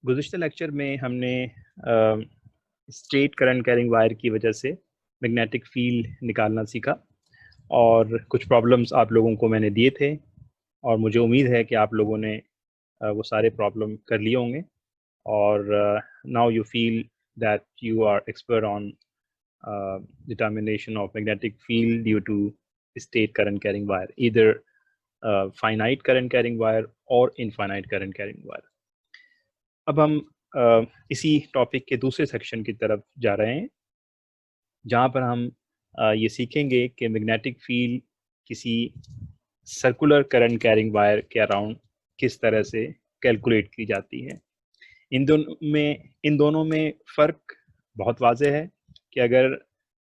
गुज़िश्ता lecture में हमने straight current carrying wire की वजह से मैग्नेटिक फील्ड निकालना सीखा और कुछ प्रॉब्लम्स आप लोगों को मैंने दिए थे और मुझे उम्मीद है कि आप लोगों ने वो सारे प्रॉब्लम कर लिए होंगे और now you feel that you are expert on determination of magnetic field due to state current carrying wire, either finite current carrying wire or infinite current carrying wire. अब हम इसी टॉपिक के दूसरे सेक्शन की तरफ जा रहे हैं जहाँ पर हम ये सीखेंगे कि मैग्नेटिक फील्ड किसी सर्कुलर करंट कैरिंग वायर के अराउंड किस तरह से कैलकुलेट की जाती है। इन दोनों में फ़र्क बहुत वाज़ेह है कि अगर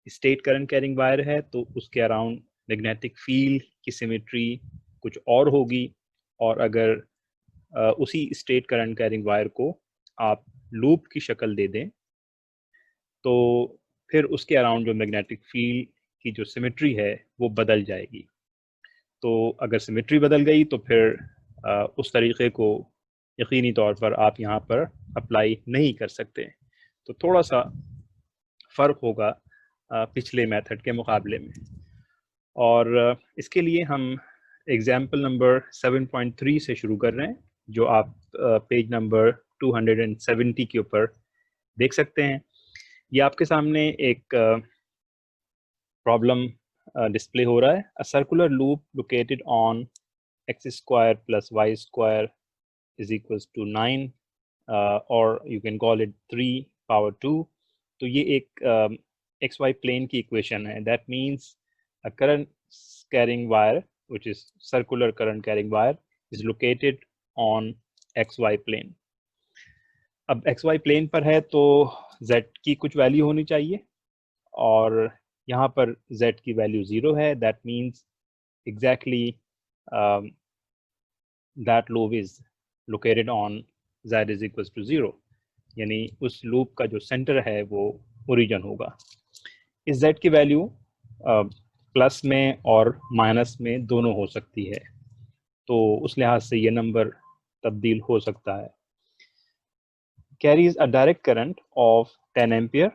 स्टेट करंट कैरिंग वायर है तो उसके अराउंड मैग्नेटिक फील्ड की सिमेट्री कुछ और होगी, और अगर उसी स्टेट करंट कैरिंग वायर को आप लूप की शक्ल दे दें तो फिर उसके अराउंड जो मैग्नेटिक फील्ड की जो सिमेट्री है वो बदल जाएगी। तो अगर सिमेट्री बदल गई तो फिर उस तरीक़े को यकीनी तौर पर आप यहाँ पर अप्लाई नहीं कर सकते। तो थोड़ा सा फ़र्क होगा पिछले मेथड के मुकाबले में। और इसके लिए हम एग्जाम्पल नंबर 7.3 से शुरू कर रहे हैं, जो आप पेज नंबर 270 के ऊपर देख सकते हैं। ये आपके सामने एक प्रॉब्लम डिस्प्ले हो रहा है। A circular loop located on x square plus y square is equals to 9 और you can call it 3 power 2। तो ये एक xy प्लेन की इक्वेशन है। That means a current carrying wire which is circular current carrying wire is located on xy plane। अब xy plane पर है तो z की कुछ वैल्यू होनी चाहिए और यहाँ पर z की वैल्यू 0 है। That means exactly that loop is located on z is equals to 0, यानी उस लूप का जो सेंटर है वो ओरिजिन होगा। इस z की वैल्यू प्लस में और माइनस में दोनों हो सकती है, तो उस लिहाज से ये नंबर तब्दील हो सकता है। Carries a direct current of 10 ampere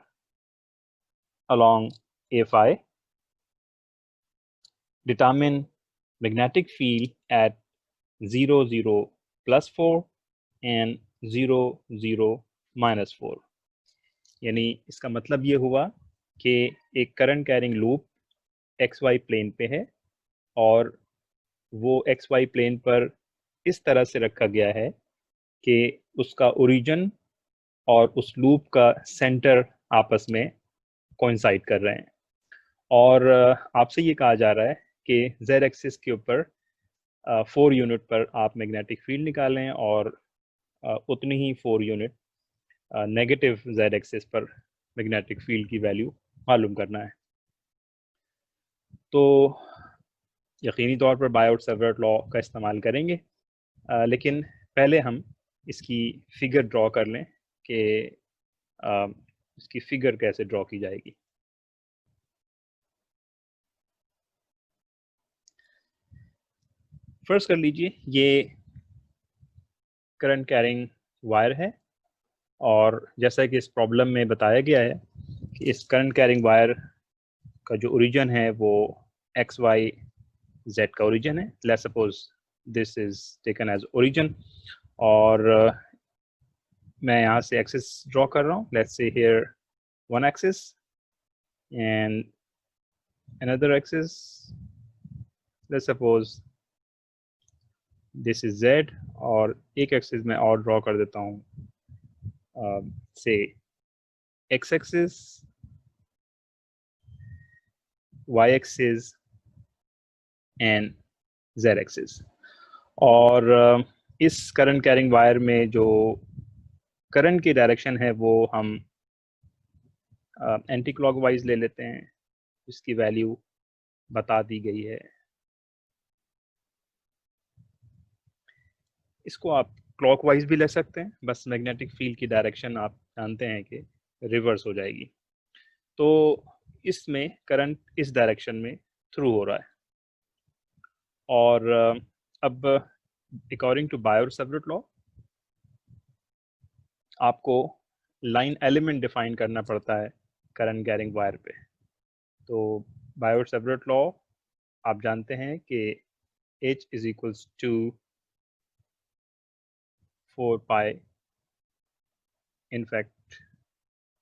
along a phi. Determine magnetic field at 0 0 plus 4 and 0 0 minus 4। यानी इसका मतलब ये हुआ कि एक current carrying loop XY plane पे है और वो XY प्लेन पर इस तरह से रखा गया है कि उसका ओरिजिन और उस लूप का सेंटर आपस में कोइंसाइड कर रहे हैं। और आपसे ये कहा जा रहा है कि z एक्सिस के ऊपर 4 यूनिट पर आप मैग्नेटिक फील्ड निकालें और उतनी ही 4 यूनिट नेगेटिव z एक्सिस पर मैग्नेटिक फील्ड की वैल्यू मालूम करना है। तो यकीनी तौर पर बायोट-सेवर्ट लॉ का इस्तेमाल करेंगे, लेकिन पहले हम इसकी फिगर ड्रॉ कर लें कि इसकी फिगर कैसे ड्रॉ की जाएगी। फर्स्ट कर लीजिए, ये करंट कैरिंग वायर है और जैसा कि इस प्रॉब्लम में बताया गया है कि इस करंट कैरिंग वायर का जो ओरिजिन है वो एक्स वाई जेड का ओरिजिन है। Let's suppose this is taken as origin और मैं यहाँ से एक्सिस ड्रॉ कर रहा हूँ। Let's say here one axis and another axis. Let's suppose this is Z और एक एक्सिस में और ड्रॉ कर देता हूँ say X axis, Y axis and Z axis. और इस करंट कैरिंग वायर में जो करंट की डायरेक्शन है वो हम एंटी क्लॉकवाइज ले लेते हैं, जिसकी वैल्यू बता दी गई है। इसको आप क्लॉकवाइज भी ले सकते हैं, बस मैग्नेटिक फील्ड की डायरेक्शन आप जानते हैं कि रिवर्स हो जाएगी। तो इसमें करंट इस डायरेक्शन में थ्रू हो रहा है और अब अकॉर्डिंग टू बायोट-सेवर्ट लॉ आपको लाइन एलिमेंट डिफाइन करना पड़ता है करंट कैरिंग वायर पे। तो बायोट-सेवर्ट लॉ आप जानते हैं कि H is equals to 4 pi, in fact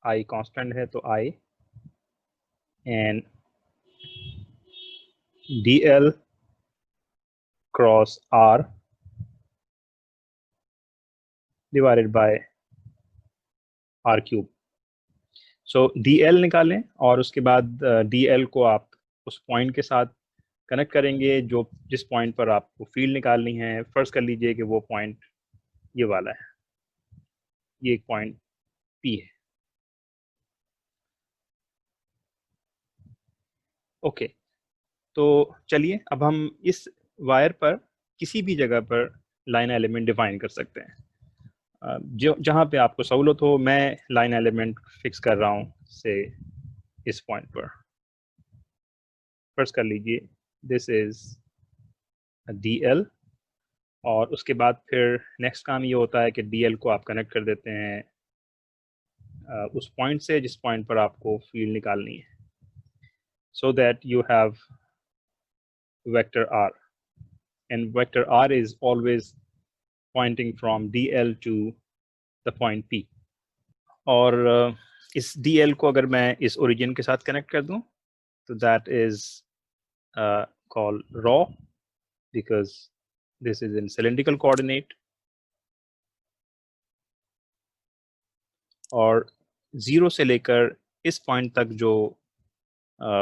I constant है तो I and DL cross R divided by R cube. So DL निकालें और उसके बाद DL को आप उस पॉइंट के साथ कनेक्ट करेंगे जो जिस पॉइंट पर आपको फील्ड निकालनी है। फर्स्ट कर लीजिए कि वो पॉइंट ये वाला है, ये एक पॉइंट P है। ओके, तो चलिए अब हम इस वायर पर किसी भी जगह पर लाइन एलिमेंट डिफाइन कर सकते हैं। जो जहाँ पे आपको सहूलत हो, मैं लाइन एलिमेंट फिक्स कर रहा हूँ से इस पॉइंट पर। फर्स्ट कर लीजिए दिस इज DL और उसके बाद फिर नेक्स्ट काम ये होता है कि DL को आप कनेक्ट कर देते हैं उस पॉइंट से जिस पॉइंट पर आपको फील्ड निकालनी है, so that you have vector R, and vector R is always pointing from DL to the point P। और इस DL को अगर मैं इस ओरिजिन के साथ कनेक्ट कर दूं तो that is called raw because this is in cylindrical coordinate, और 0 से लेकर इस पॉइंट तक जो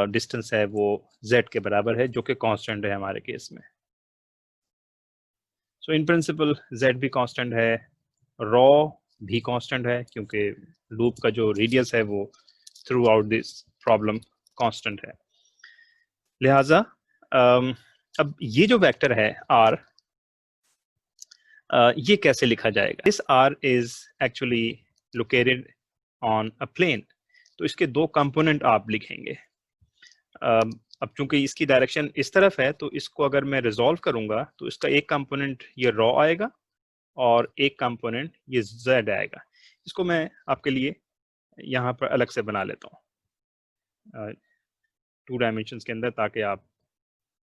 डिस्टेंस है वो z के बराबर है, जो कि कांस्टेंट है हमारे केस में। सो इन प्रिंसिपल z भी कांस्टेंट है, रॉ भी कांस्टेंट है क्योंकि लूप का जो रेडियस है वो through out this problem constant है। लिहाजा अब ये जो वेक्टर है r, ये कैसे लिखा जाएगा? This r is actually located on a plane, तो इसके दो कंपोनेंट आप लिखेंगे। अब चूंकि इसकी डायरेक्शन इस तरफ है तो इसको अगर मैं रिजॉल्व करूंगा तो इसका एक कंपोनेंट ये रॉ आएगा और एक कंपोनेंट ये z आएगा। इसको मैं आपके लिए यहाँ पर अलग से बना लेता हूँ 2 डायमेंशंस के अंदर ताकि आप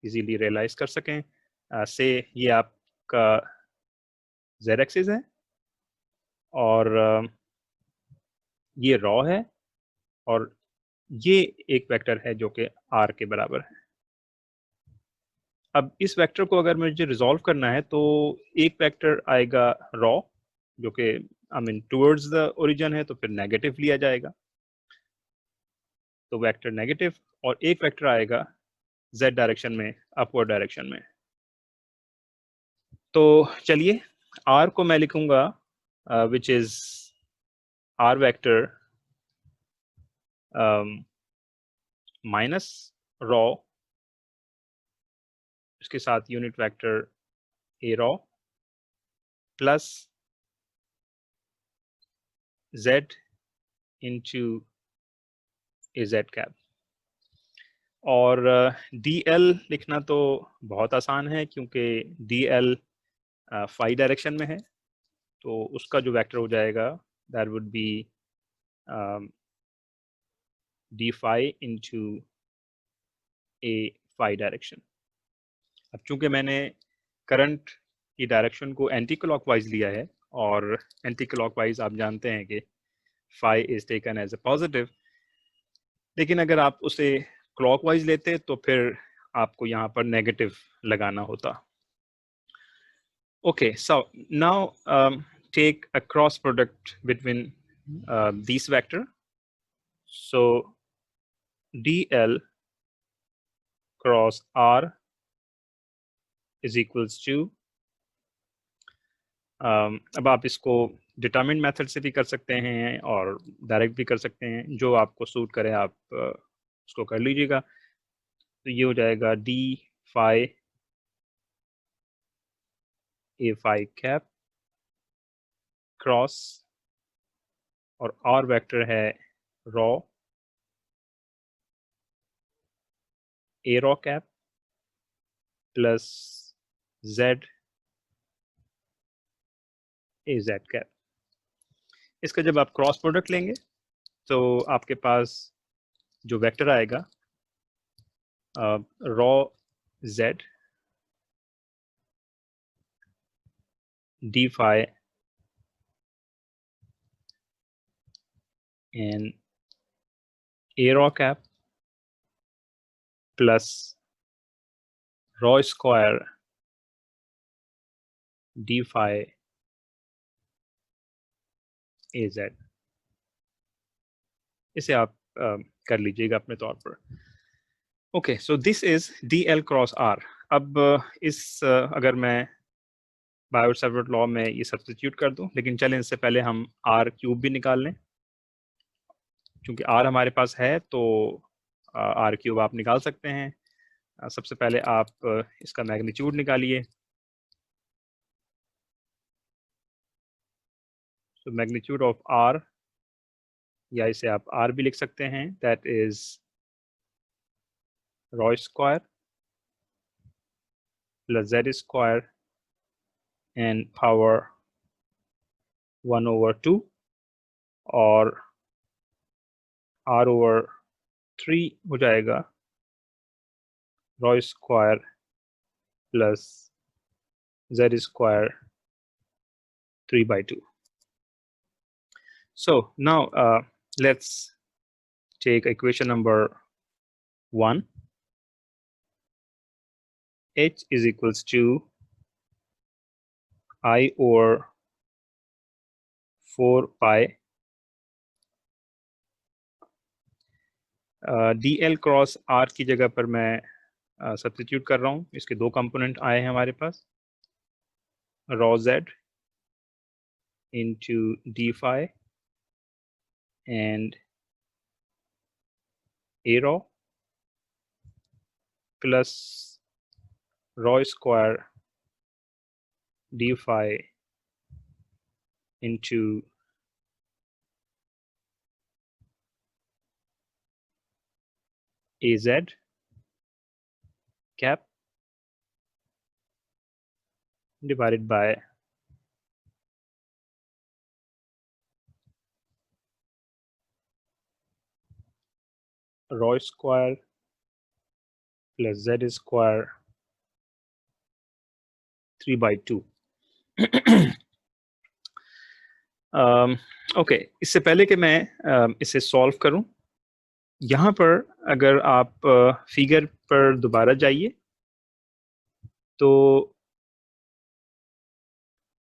इजीली रियलाइज कर सकें। से ये आपका z एक्सिस है और ये रॉ है और ये एक वेक्टर है जो कि r के बराबर है। अब इस वेक्टर को अगर मुझे रिजॉल्व करना है तो एक वेक्टर आएगा रॉ जो कि I mean towards the origin है, तो फिर नेगेटिव लिया जाएगा, तो वेक्टर नेगेटिव, और एक वेक्टर आएगा z डायरेक्शन में, अपवर्ड डायरेक्शन में। तो चलिए r को मैं लिखूंगा which is r vector minus raw, इसके साथ unit vector a raw plus z into A Z cap. और DL लिखना तो बहुत आसान है क्योंकि DL फाई डायरेक्शन में है, तो उसका जो वेक्टर हो जाएगा that would be d phi into a phi direction. अब चूंकि मैंने करंट की डायरेक्शन को एंटी क्लॉकवाइज लिया है और एंटी क्लॉकवाइज आप जानते हैं कि phi is taken as a positive, लेकिन अगर आप उसे क्लॉकवाइज लेते तो फिर आपको यहाँ पर नेगेटिव लगाना होता। Okay, so now take a cross product between these vector. So DL cross R is equals to अब आप इसको डिटरमिनेंट मेथड से भी कर सकते हैं और डायरेक्ट भी कर सकते हैं, जो आपको सूट करे आप उसको कर लीजिएगा। तो ये हो जाएगा D phi A phi cap cross, और R वेक्टर है raw A raw cap plus Z A Z cap. इसका जब आप क्रॉस प्रोडक्ट लेंगे तो आपके पास जो वेक्टर आएगा raw z d phi and a raw cap plus raw square d phi az, इसे आप कर लीजिएगा अपने तौर पर। Okay, so this is D L cross R. अब इस अगर मैं बायोट-सावर्ट लॉ में ये सब्स्टिट्यूट कर दूं, लेकिन चलें इससे पहले हम आर क्यूब भी निकाल लें। क्योंकि आर हमारे पास है तो आर क्यूब आप निकाल सकते हैं। सबसे पहले आप इसका मैग्नीट्यूड निकालिए। तो मैग्नीट्यूड ऑफ आर, या इसे आप आर भी लिख सकते हैं, that is raw square plus Z square and power 1/2 और r/3 हो जाएगा raw square plus Z square 3/2. So now let's take equation number 1. H is equals to I over 4 pi dl cross r की जगह पर मैं substitute कर रहा हूँ। इसके दो कंपोनेंट आए हैं हमारे पास, raw z into d phi and a raw plus raw square d phi into az cap divided by rho square plus z square 3/2. Okay, इससे पहले कि मैं इसे सॉल्व करूं, यहाँ पर अगर आप फिगर पर दोबारा जाइए तो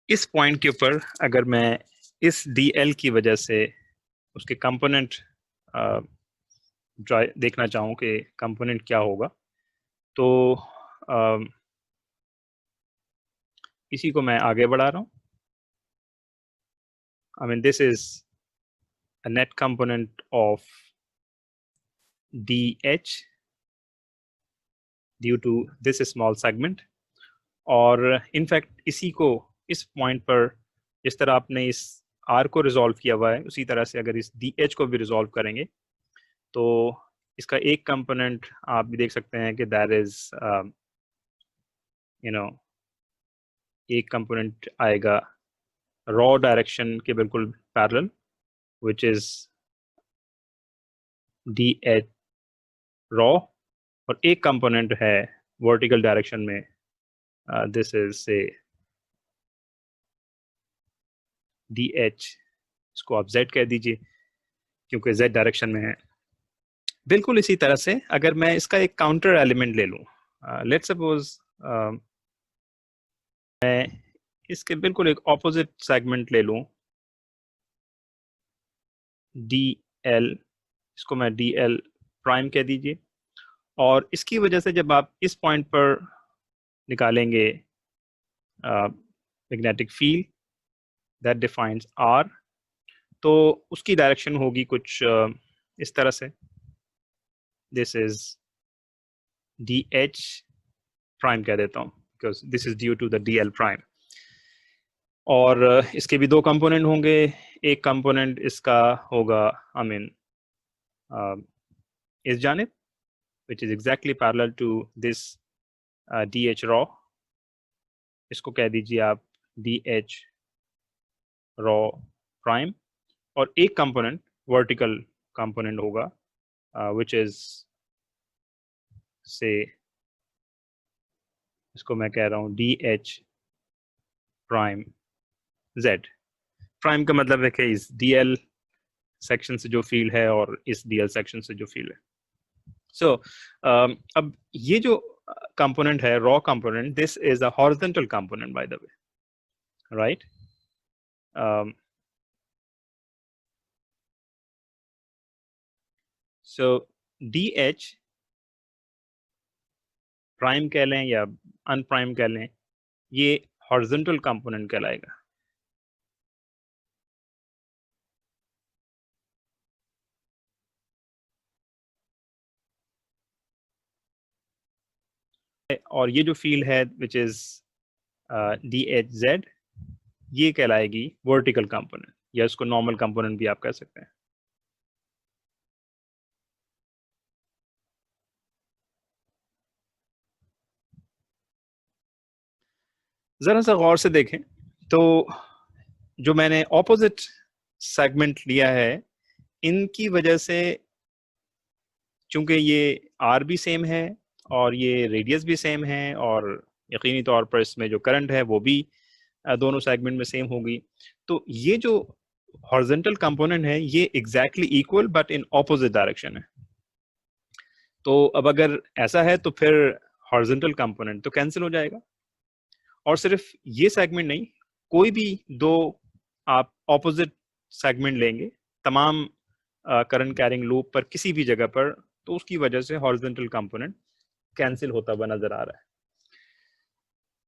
इस पॉइंट के ऊपर अगर मैं इस dl की वजह से उसके कंपोनेंट देखना चाहूँ कि कंपोनेंट क्या होगा, तो इसी को मैं आगे बढ़ा रहा हूँ। I mean, this is a net component of dh due to this small segment. और इनफैक्ट इसी को इस पॉइंट पर जिस तरह आपने इस r को रिजॉल्व किया हुआ है, उसी तरह से अगर इस dh को भी रिजॉल्व करेंगे तो इसका एक कंपोनेंट आप भी देख सकते हैं कि दैट इज एक कंपोनेंट आएगा रॉ डायरेक्शन के बिल्कुल parallel, which is dh raw, और एक कंपोनेंट है वर्टिकल डायरेक्शन में, दिस इज से dh, इसको आप z कह दीजिए क्योंकि z डायरेक्शन में है। बिल्कुल इसी तरह से अगर मैं इसका एक काउंटर एलिमेंट ले लूं, लेट्स सपोज मैं इसके बिल्कुल एक ऑपोजिट सेगमेंट ले लूं, dl, इसको मैं dl प्राइम कह दीजिए, और इसकी वजह से जब आप इस पॉइंट पर निकालेंगे magnetic field that defines r, तो उसकी डायरेक्शन होगी कुछ इस तरह से, दिस इज dh प्राइम कह देता हूँ because this is due to the dl prime. और इसके भी दो कंपोनेंट होंगे, एक कंपोनेंट इसका होगा आई मीन इस जानिब, which is exactly parallel to this dh raw, इसको कह दीजिए आप dh raw prime, और एक कंपोनेंट वर्टिकल कंपोनेंट होगा विच इज से, इसको मैं कह रहा हूँ D H prime Z. Prime का मतलब है कि इस डी एल सेक्शन से जो फील्ड है और इस डी एल सेक्शन से जो फील्ड है। सो अब ये जो कंपोनेंट है raw component, this is a horizontal component by the way, right. So D H prime कह लें या अनप्राइम कह लें, ये हॉरिजॉन्टल कंपोनेंट कहलाएगा। और ये जो फील्ड है which is D H Z, ये कहलाएगी वर्टिकल कंपोनेंट, या इसको नॉर्मल कंपोनेंट भी आप कह सकते हैं। जरा सा गौर से देखें तो जो मैंने ऑपोजिट सेगमेंट लिया है, इनकी वजह से, चूंकि ये आर भी सेम है और ये रेडियस भी सेम है और यकीनी तौर पर इसमें जो करंट है वो भी दोनों सेगमेंट में सेम होगी, तो ये जो हॉरिजॉन्टल कंपोनेंट है ये exactly equal but in opposite direction है। तो अब अगर ऐसा है तो फिर हॉरिजॉन्टल कंपोनेंट तो कैंसिल हो जाएगा, और सिर्फ ये सेगमेंट नहीं, कोई भी दो आप ऑपोजिट सेगमेंट लेंगे तमाम करंट कैरिंग लूप पर किसी भी जगह पर, तो उसकी वजह से हॉरिजॉन्टल कंपोनेंट कैंसिल होता हुआ नजर आ रहा है।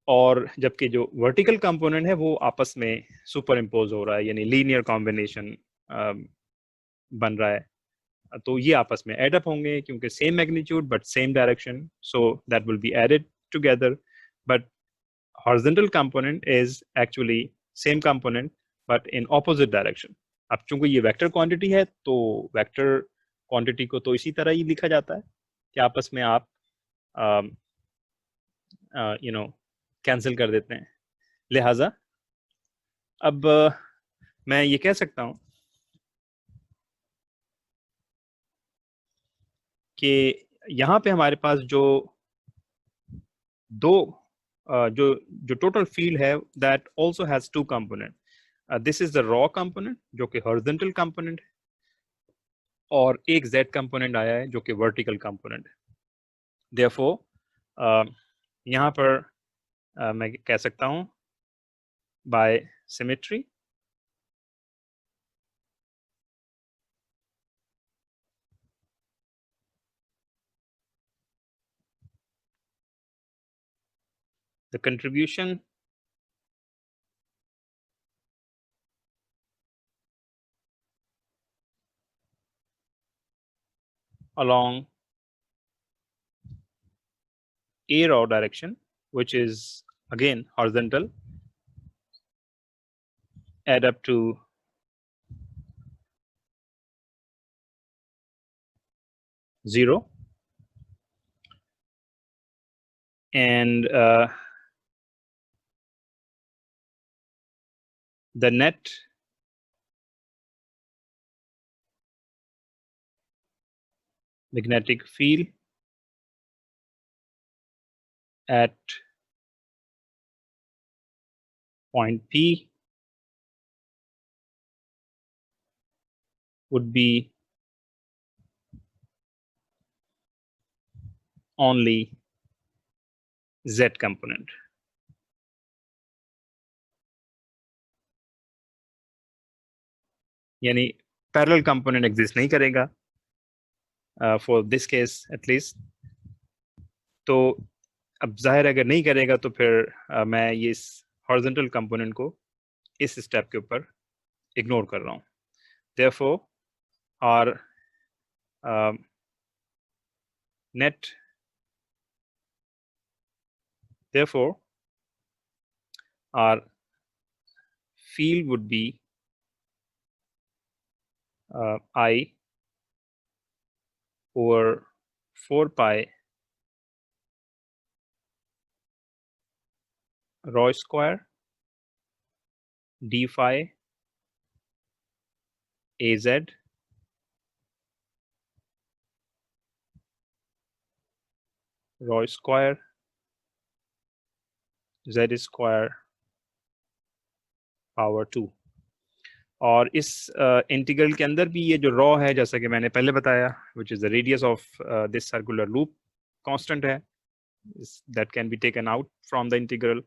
और जबकि जो वर्टिकल कंपोनेंट है वो आपस में सुपर इम्पोज हो रहा है, यानी लीनियर कॉम्बिनेशन बन रहा है, तो ये आपस में एड अप होंगे क्योंकि same magnitude but same direction, so that will be added together. But horizontal component is actually same component but in opposite direction। अब चूंकि ये वेक्टर क्वांटिटी है तो वेक्टर क्वांटिटी को तो इसी तरह ही लिखा जाता है कि आपस में आप कैंसिल कर देते हैं। लिहाजा अब मैं ये कह सकता हूं कि यहाँ पे हमारे पास जो दो जो टोटल फील्ड है that also has two component. This is the rho component जो कि हॉरिजॉन्टल कंपोनेंट है, और एक z कंपोनेंट आया है जो कि वर्टिकल कंपोनेंट है। देयरफॉर यहाँ पर मैं कह सकता हूँ by symmetry the contribution along a raw direction which is again horizontal add up to zero, and the net magnetic field at point P would be only z component। यानी parallel component exist नहीं करेगा for this case at least. तो अब जाहिर अगर नहीं करेगा तो फिर मैं ये इस हॉरिजॉन्टल कंपोनेंट को इस स्टेप के ऊपर इग्नोर कर रहा हूँ। therefore our net therefore our field would be I over 4 pi rho square d phi AZ rho square Z square power 2। और इस इंटीग्रल के अंदर भी ये जो रॉ है, जैसा कि मैंने पहले बताया, which is the radius of this circular loop, constant है, that can be taken out from the integral.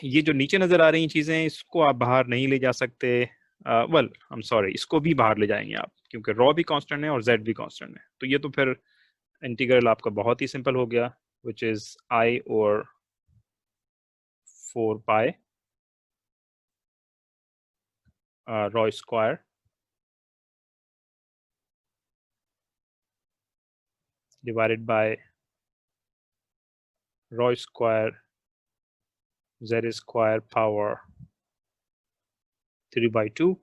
ये जो नीचे नजर आ रही चीजें, इसको आप बाहर नहीं ले जा सकते। वेल आई एम सॉरी, इसको भी बाहर ले जाएंगे आप, क्योंकि रॉ भी कांस्टेंट है और जेड भी कांस्टेंट है। तो ये तो फिर इंटीग्रल आपका बहुत ही सिंपल हो गया, which is I over 4 pi rho square divided by rho square Z square power 3 by 2,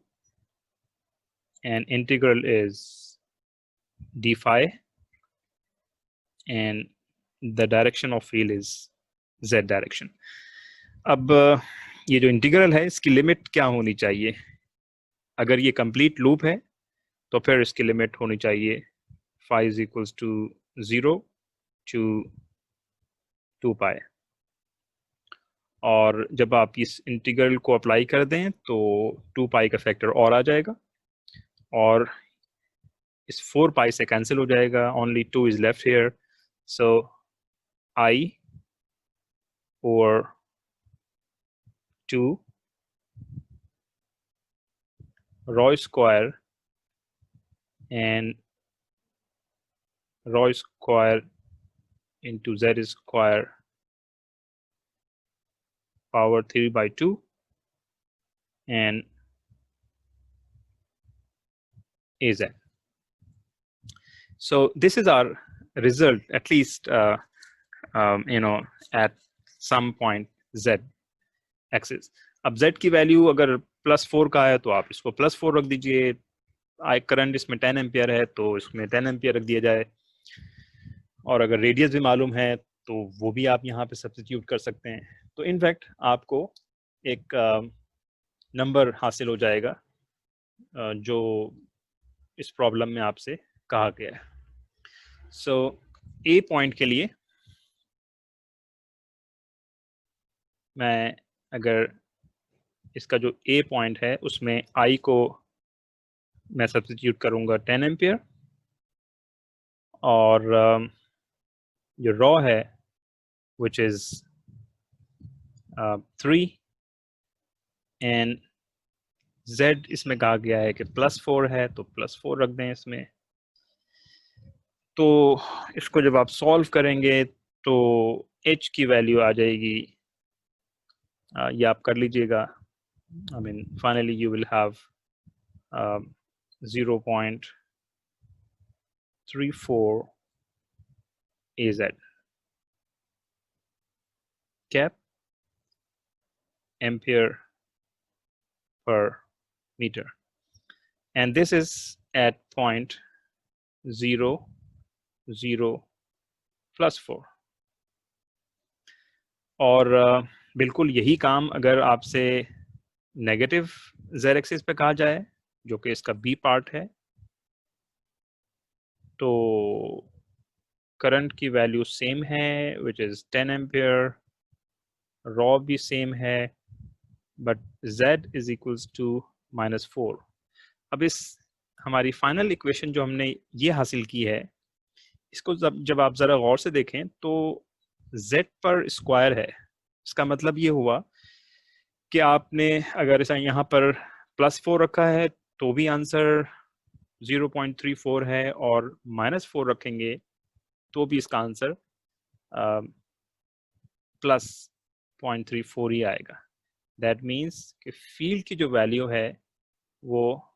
and integral is d phi, and the direction of field is z direction. अब ये जो इंटीग्रल है, इसकी limit क्या होनी चाहिए? अगर ये कंप्लीट लूप है तो फिर इसकी लिमिट होनी चाहिए phi is equals to 0 to 2 pi। और जब आप इस इंटीग्रल को अप्लाई कर दें तो 2 पाई का फैक्टर और आ जाएगा, और इस 4 पाई से कैंसिल हो जाएगा, only 2 is left here, so I over 2 rho square and rho square into Z square power 3 by 2, and AZ. So this is our result, at least at some point Z axis. अब Z की value अगर +4 का है तो आप इसको +4 रख दीजिए। करंट इसमें 10 एम्पियर है तो इसमें 10 एम्पियर रख दिया जाए, और अगर रेडियस भी मालूम है तो वो भी आप यहाँ पे सब्स्टिट्यूट कर सकते हैं। तो इनफैक्ट आपको एक नंबर हासिल हो जाएगा जो इस प्रॉब्लम में आपसे कहा गया है। सो ए पॉइंट के लिए मैं अगर इसका जो ए पॉइंट है उसमें I को मैं सब्स्टिट्यूट करूंगा 10 एम्पियर, और जो रॉ है विच इज 3, एंड Z इसमें कहा गया है कि +4 है तो +4 रख दें इसमें। तो इसको जब आप सॉल्व करेंगे तो H की वैल्यू आ जाएगी, ये आप कर लीजिएगा, I mean finally you will have 0.34 AZ cap ampere per meter, and this is at point 0, 0 plus 4। और बिल्कुल यही काम अगर आपसे नेगेटिव Z एक्सिस पे कहा जाए, जो कि इसका B पार्ट है, तो करंट की वैल्यू सेम है विच इज 10 एम्पियर, रॉ भी सेम है, but Z is equals to -4। अब इस हमारी फाइनल इक्वेशन जो हमने ये हासिल की है, इसको जब आप ज़रा गौर से देखें तो Z पर स्क्वायर है। इसका मतलब ये हुआ कि आपने अगर ऐसा यहाँ पर +4 रखा है तो भी आंसर 0.34 है, और -4 रखेंगे तो भी इसका आंसर +0.34 ही आएगा। दैट मीन्स कि फील्ड की जो वैल्यू है वो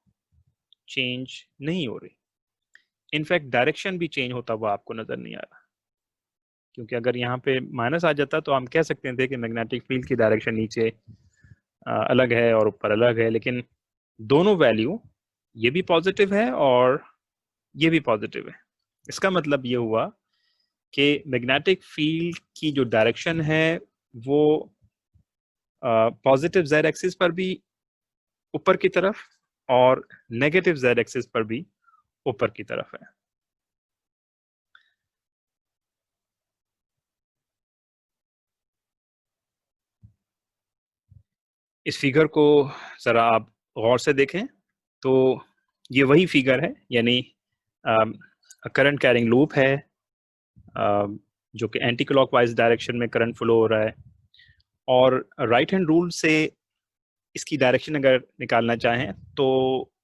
चेंज नहीं हो रही, इनफैक्ट डायरेक्शन भी चेंज होता हुआ आपको नजर नहीं आ रहा, क्योंकि अगर यहाँ पे माइनस आ जाता तो हम कह सकते थे कि मैग्नेटिक फील्ड की डायरेक्शन नीचे अलग है और ऊपर अलग है, लेकिन दोनों वैल्यू, ये भी पॉजिटिव है और ये भी पॉजिटिव है। इसका मतलब ये हुआ कि मैग्नेटिक फील्ड की जो डायरेक्शन है वो पॉजिटिव Z एक्सिस पर भी ऊपर की तरफ और नेगेटिव z एक्सिस पर भी ऊपर की तरफ है। इस फिगर को ज़रा आप गौर से देखें तो ये वही फिगर है, यानी करंट कैरिंग लूप है जो कि एंटी क्लॉकवाइज डायरेक्शन में करंट फ्लो हो रहा है, और राइट हैंड रूल से इसकी डायरेक्शन अगर निकालना चाहें तो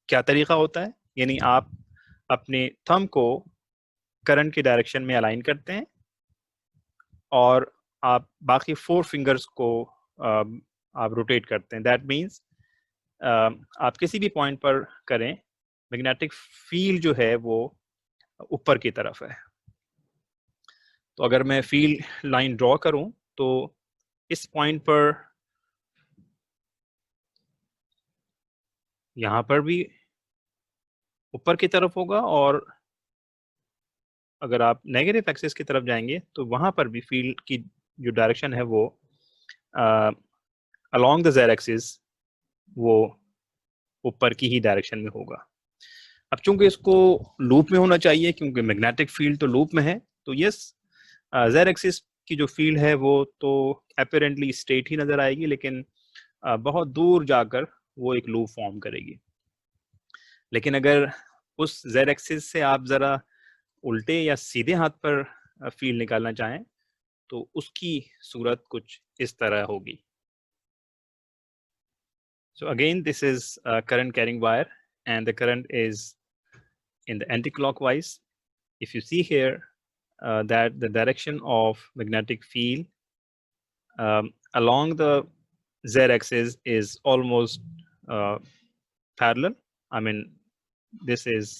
क्या तरीका होता है, यानी आप अपने थंब को करंट की डायरेक्शन में अलाइन करते हैं और आप बाकी 4 फिंगर्स को आप रोटेट करते हैं। दैट मीन्स आप किसी भी पॉइंट पर करें, मैग्नेटिक फील्ड जो है वो ऊपर की तरफ है। तो अगर मैं फील्ड लाइन ड्रॉ करूं तो इस पॉइंट पर यहाँ पर भी ऊपर की तरफ होगा, और अगर आप नेगेटिव एक्सिस की तरफ जाएंगे तो वहां पर भी फील्ड की जो डायरेक्शन है वो अलोंग द जेड एक्सिस वो ऊपर की ही डायरेक्शन में होगा। अब चूंकि इसको लूप में होना चाहिए क्योंकि मैग्नेटिक फील्ड तो लूप में है, तो यस जेड एक्सिस की जो फील्ड है वो तो अपेरेंटली स्ट्रेट ही नजर आएगी, लेकिन बहुत दूर जाकर वो एक लूप फॉर्म करेगी। लेकिन अगर उस जेड एक्सिस से आप जरा उल्टे या सीधे हाथ पर फील्ड निकालना चाहें तो उसकी सूरत कुछ इस तरह होगी। So again, this is a current carrying wire, and the current is in the anti-clockwise. If you see here that the direction of magnetic field along the z-axis is almost parallel. I mean, this is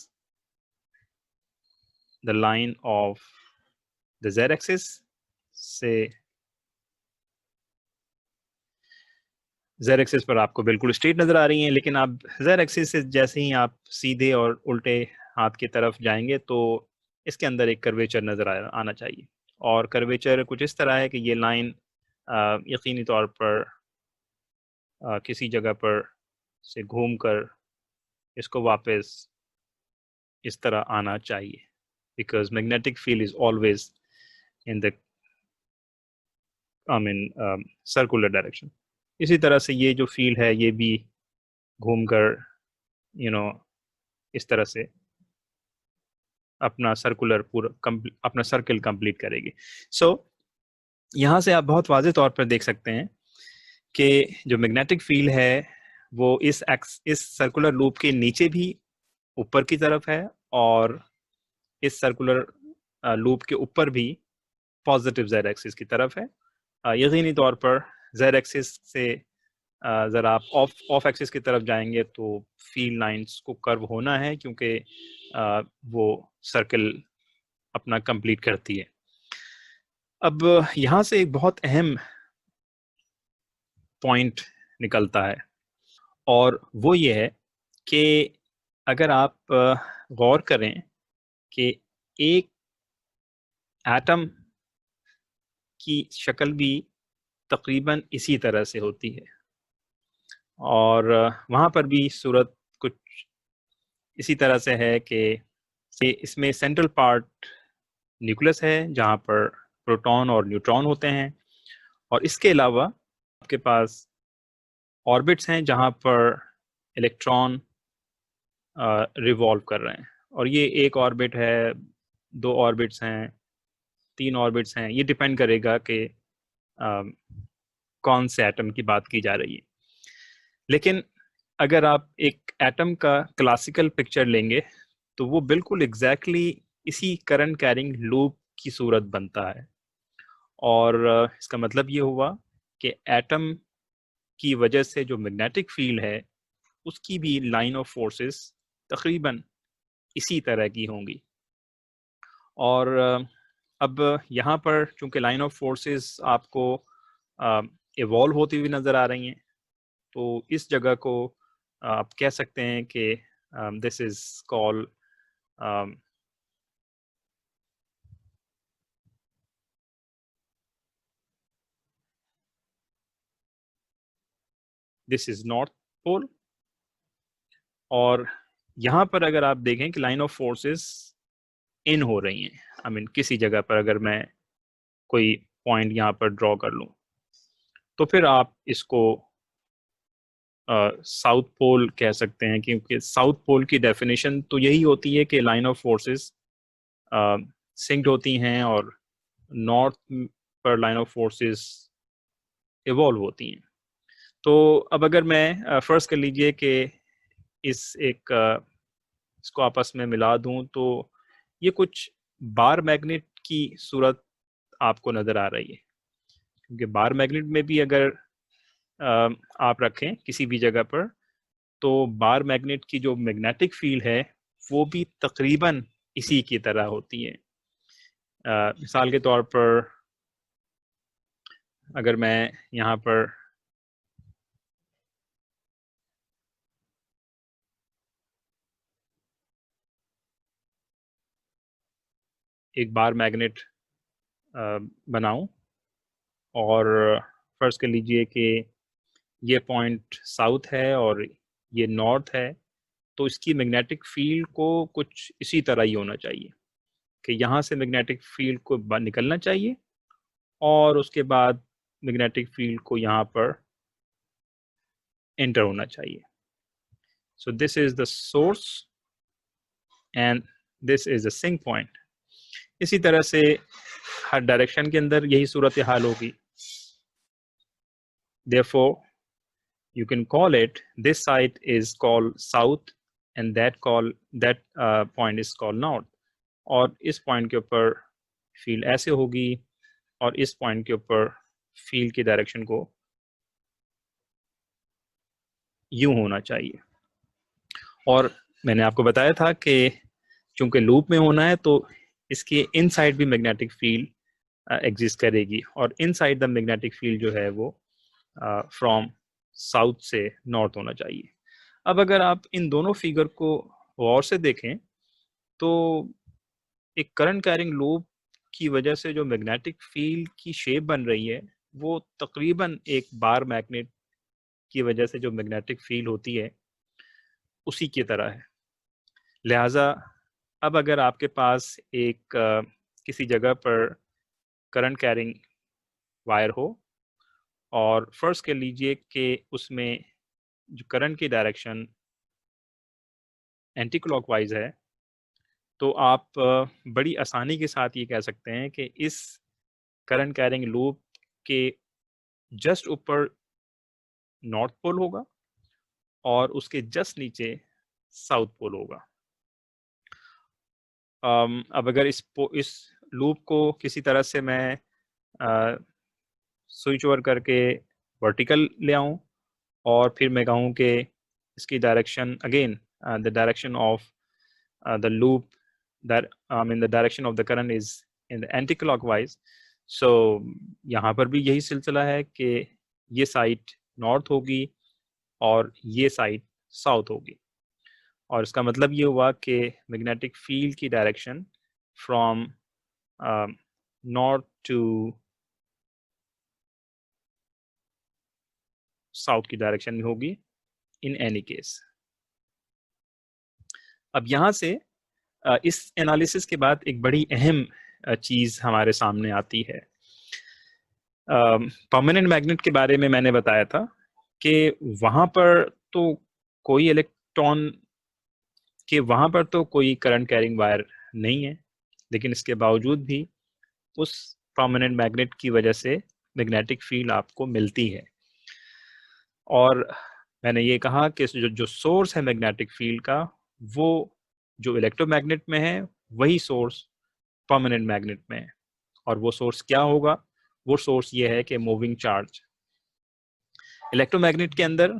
the line of the z-axis. से Z axis पर आपको बिल्कुल straight नजर आ रही हैं, लेकिन आप Z axis से जैसे ही आप सीधे और उल्टे हाथ की तरफ जाएंगे तो इसके अंदर एक कर्वेचर नजर आना चाहिए, और कर्वेचर कुछ इस तरह है कि ये लाइन यकीनी तौर पर किसी जगह पर से घूमकर इसको वापस इस तरह आना चाहिए, because magnetic field is always in the circular direction. इसी तरह से ये जो फील्ड है ये भी घूमकर इस तरह से अपना सर्कुलर पूरा अपना सर्कल कंप्लीट करेगी। सो यहाँ से आप बहुत वाज़ेह तौर पर देख सकते हैं कि जो मैग्नेटिक फील्ड है वो इस सर्कुलर लूप के नीचे भी ऊपर की तरफ है, और इस सर्कुलर लूप के ऊपर भी पॉजिटिव जेड एक्सिस की तरफ है। यकीनी तौर पर जेड एक्सिस से ज़रा आप ऑफ एक्सिस की तरफ जाएंगे तो फील्ड लाइंस को कर्व होना है, क्योंकि वो सर्कल अपना कंप्लीट करती है। अब यहाँ से एक बहुत अहम पॉइंट निकलता है, और वो ये है कि अगर आप गौर करें कि एक एटम की शक्ल भी तकरीबन इसी तरह से होती है, और वहाँ पर भी सूरत कुछ इसी तरह से है कि इसमें सेंट्रल पार्ट न्यूक्लियस है जहाँ पर प्रोटॉन और न्यूट्रॉन होते हैं, और इसके अलावा आपके पास ऑर्बिट्स हैं जहाँ पर इलेक्ट्रॉन रिवॉल्व कर रहे हैं, और ये एक ऑर्बिट है, 2 ऑर्बिट्स हैं, 3 ऑर्बिट्स हैं, ये डिपेंड करेगा कि कौन से एटम की बात की जा रही है। लेकिन अगर आप एक एटम का क्लासिकल पिक्चर लेंगे तो वो बिल्कुल एग्जैक्टली इसी करंट कैरिंग लूप की सूरत बनता है, और इसका मतलब ये हुआ कि एटम की वजह से जो मैग्नेटिक फील्ड है उसकी भी लाइन ऑफ फोर्सेस तकरीबन इसी तरह की होंगी। और अब यहाँ पर चूंकि लाइन ऑफ फोर्सेस आपको इवॉल्व होती हुई नज़र आ रही हैं, तो इस जगह को आप कह सकते हैं कि this is called this is north pole, और यहाँ पर अगर आप देखें कि लाइन ऑफ फोर्सेस इन हो रही हैं, आई मीन किसी जगह पर अगर मैं कोई पॉइंट यहाँ पर ड्रॉ कर लूँ, तो फिर आप इसको साउथ पोल कह सकते हैं, क्योंकि साउथ पोल की डेफिनेशन तो यही होती है कि लाइन ऑफ फोर्सेस सिंक्ड होती हैं और नॉर्थ पर लाइन ऑफ फोर्सेस इवॉल्व होती हैं। तो अब अगर मैं फर्स्ट कर लीजिए कि इसको आपस में मिला दूं, तो ये कुछ बार मैग्नेट की सूरत आपको नज़र आ रही है, क्योंकि बार मैग्नेट में भी अगर आप रखें किसी भी जगह पर, तो बार मैग्नेट की जो मैग्नेटिक फील्ड है वो भी तकरीबन इसी की तरह होती है। मिसाल के तौर पर अगर मैं यहाँ पर एक बार मैग्नेट बनाऊं और फर्ज कर लीजिए कि ये पॉइंट साउथ है और ये नॉर्थ है, तो इसकी मैग्नेटिक फील्ड को कुछ इसी तरह ही होना चाहिए कि यहाँ से मैग्नेटिक फील्ड को निकलना चाहिए और उसके बाद मैग्नेटिक फील्ड को यहाँ पर एंटर होना चाहिए। So this is the source and this is the sink point. इसी तरह से हर डायरेक्शन के अंदर यही सूरत हाल होगी। Therefore, you can call it, this side is called south and that point is called north। और इस पॉइंट के ऊपर फील्ड ऐसे होगी और इस पॉइंट के ऊपर फील्ड की डायरेक्शन को यूं होना चाहिए। और मैंने आपको बताया था कि चूंकि लूप में होना है तो इसके इनसाइड भी मैग्नेटिक फील्ड एग्जिस्ट करेगी और इनसाइड द मैग्नेटिक फील्ड जो है वो फ्रॉम साउथ से नॉर्थ होना चाहिए। अब अगर आप इन दोनों फिगर को गौर से देखें तो एक करंट कैरिंग लूप की वजह से जो मैग्नेटिक फील्ड की शेप बन रही है वो तकरीबन एक बार मैग्नेट की वजह से जो मैग्नेटिक फील्ड होती है उसी की तरह है। लिहाजा अब अगर आपके पास एक किसी जगह पर करंट कैरिंग वायर हो और फर्ज कर लीजिए कि उसमें जो करंट की डायरेक्शन एंटी क्लॉकवाइज है, तो आप बड़ी आसानी के साथ ये कह सकते हैं कि इस करंट कैरिंग लूप के जस्ट ऊपर नॉर्थ पोल होगा और उसके जस्ट नीचे साउथ पोल होगा। अब अगर इस लूप को किसी तरह से मैं स्विच ओवर करके वर्टिकल ले आऊं और फिर मैं कहूं कि इसकी direction again the direction of the loop that in the direction of the current is in the anti-clockwise। so यहाँ पर भी यही सिलसिला है कि ये साइड नॉर्थ होगी और ये साइड साउथ होगी और इसका मतलब ये हुआ कि मैग्नेटिक फील्ड की direction from north to south की डायरेक्शन में होगी इन एनी केस। अब यहाँ से इस एनालिसिस के बाद एक बड़ी अहम चीज़ हमारे सामने आती है। परमानेंट मैग्नेट के बारे में मैंने बताया था कि वहाँ पर तो कोई इलेक्ट्रॉन के वहाँ पर तो कोई करंट कैरिंग वायर नहीं है, लेकिन इसके बावजूद भी उस परमानेंट मैग्नेट की वजह से मैग्नेटिक फील्ड आपको मिलती है। और मैंने ये कहा कि जो सोर्स है मैग्नेटिक फील्ड का वो जो इलेक्ट्रोमैग्नेट में है वही सोर्स परमानेंट मैग्नेट में है। और वो सोर्स क्या होगा? वो सोर्स ये है कि मूविंग चार्ज। इलेक्ट्रोमैग्नेट के अंदर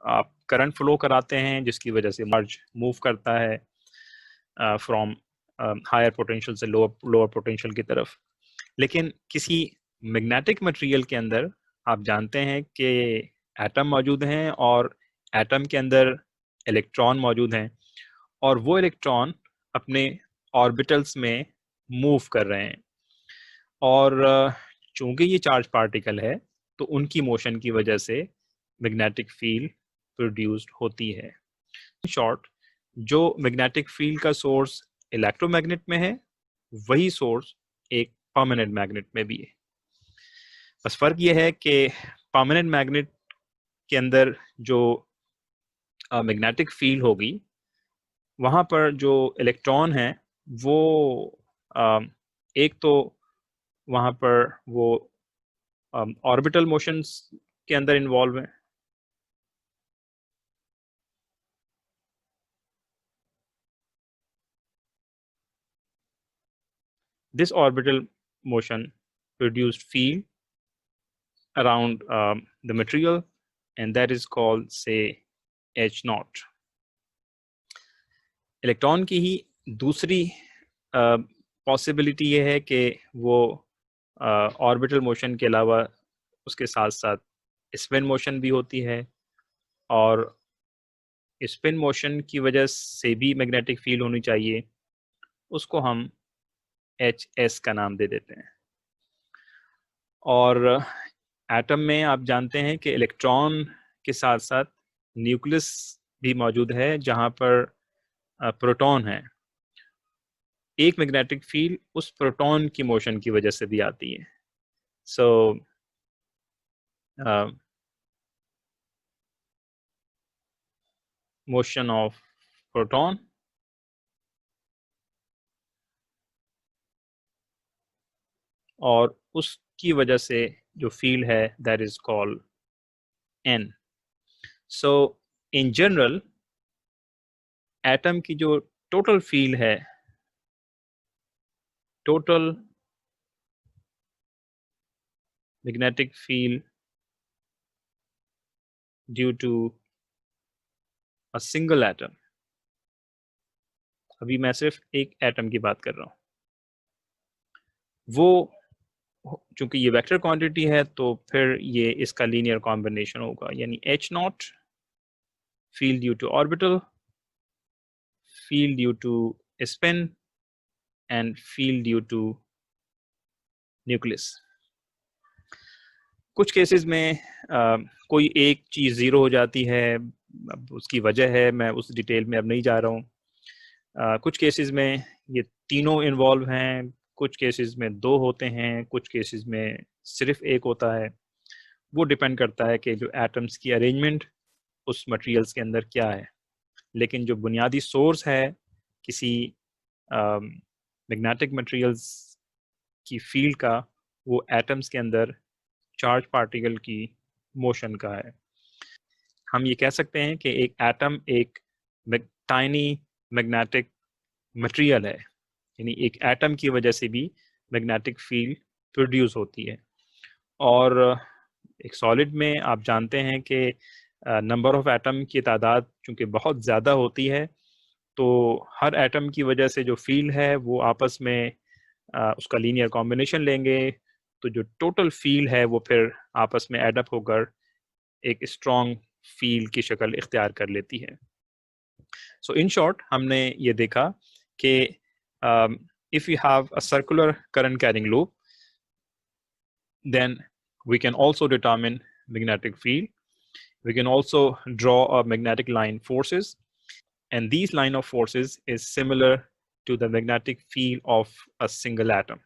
आप करंट फ्लो कराते हैं जिसकी वजह से चार्ज मूव करता है फ्रॉम हायर पोटेंशियल से लोअर पोटेंशियल की तरफ। लेकिन किसी मैग्नेटिक मटेरियल के अंदर आप जानते हैं कि एटम मौजूद हैं और एटम के अंदर इलेक्ट्रॉन मौजूद हैं और वो इलेक्ट्रॉन अपने ऑर्बिटल्स में मूव कर रहे हैं और चूंकि ये चार्ज पार्टिकल है तो उनकी मोशन की वजह से मैग्नेटिक फील्ड प्रोड्यूस्ड होती है। शॉर्ट, जो मैग्नेटिक फील्ड का सोर्स इलेक्ट्रोमैग्नेट में है वही सोर्स एक परमानेंट मैग्नेट में भी है। बस फर्क ये है कि परमानेंट मैग्नेट के अंदर जो मैग्नेटिक फील्ड होगी वहाँ पर जो इलेक्ट्रॉन है वो एक तो वहाँ पर वो ऑर्बिटल मोशंस के अंदर इन्वॉल्व है, this orbital motion produced field around the material, and that is called, say, H naught. Electron की ही दूसरी पॉसिबिलिटी ये है कि वो ऑर्बिटल मोशन के अलावा उसके साथ साथ स्पिन मोशन भी होती है, और स्पिन मोशन की वजह से भी मैग्नेटिक फील्ड होनी चाहिए, उसको हम HS का नाम दे देते हैं। और एटम में आप जानते हैं कि इलेक्ट्रॉन के साथ साथ न्यूक्लियस भी मौजूद है जहाँ पर प्रोटॉन है। एक मैग्नेटिक फील्ड उस प्रोटॉन की मोशन की वजह से भी आती है। सो मोशन ऑफ प्रोटॉन और उसकी वजह से जो फील्ड है that is called N। So in general atom की जो टोटल फील्ड है, total magnetic field due to a single atom, अभी मैं सिर्फ एक एटम की बात कर रहा हूँ, वो चूंकि ये वेक्टर क्वांटिटी है तो फिर ये इसका लीनियर कॉम्बिनेशन होगा, यानी H naught field due to orbital, field due to spin and field due to nucleus. कुछ केसेस में कोई एक चीज़ ज़ीरो हो जाती है, अब उसकी वजह है, मैं उस डिटेल में अब नहीं जा रहा हूँ। कुछ केसेस में ये तीनों इन्वॉल्व हैं, कुछ केसेस में दो होते हैं, कुछ केसेस में सिर्फ एक होता है। वो डिपेंड करता है कि जो एटम्स की अरेंजमेंट उस मटेरियल्स के अंदर क्या है। लेकिन जो बुनियादी सोर्स है किसी मैग्नेटिक मटेरियल्स की फील्ड का, वो एटम्स के अंदर चार्ज पार्टिकल की मोशन का है। हम ये कह सकते हैं कि एक एटम एक टाइनी मैग्नेटिक मटेरियल है, यानी एक एटम की वजह से भी मैग्नेटिक फील्ड प्रोड्यूस होती है। और एक सॉलिड में आप जानते हैं कि नंबर ऑफ एटम की तादाद चूँकि बहुत ज़्यादा होती है, तो हर एटम की वजह से जो फील्ड है वो आपस में उसका लीनियर कॉम्बिनेशन लेंगे, तो जो टोटल फील्ड है वो फिर आपस में एड अप होकर एक स्ट्रॉन्ग फील्ड की शक्ल इख्तियार कर लेती है। सो इन शॉर्ट हमने ये देखा कि if you have a circular current carrying loop, then we can also determine magnetic field. We can also draw a magnetic line forces, and these line of forces is similar to the magnetic field of a single atom.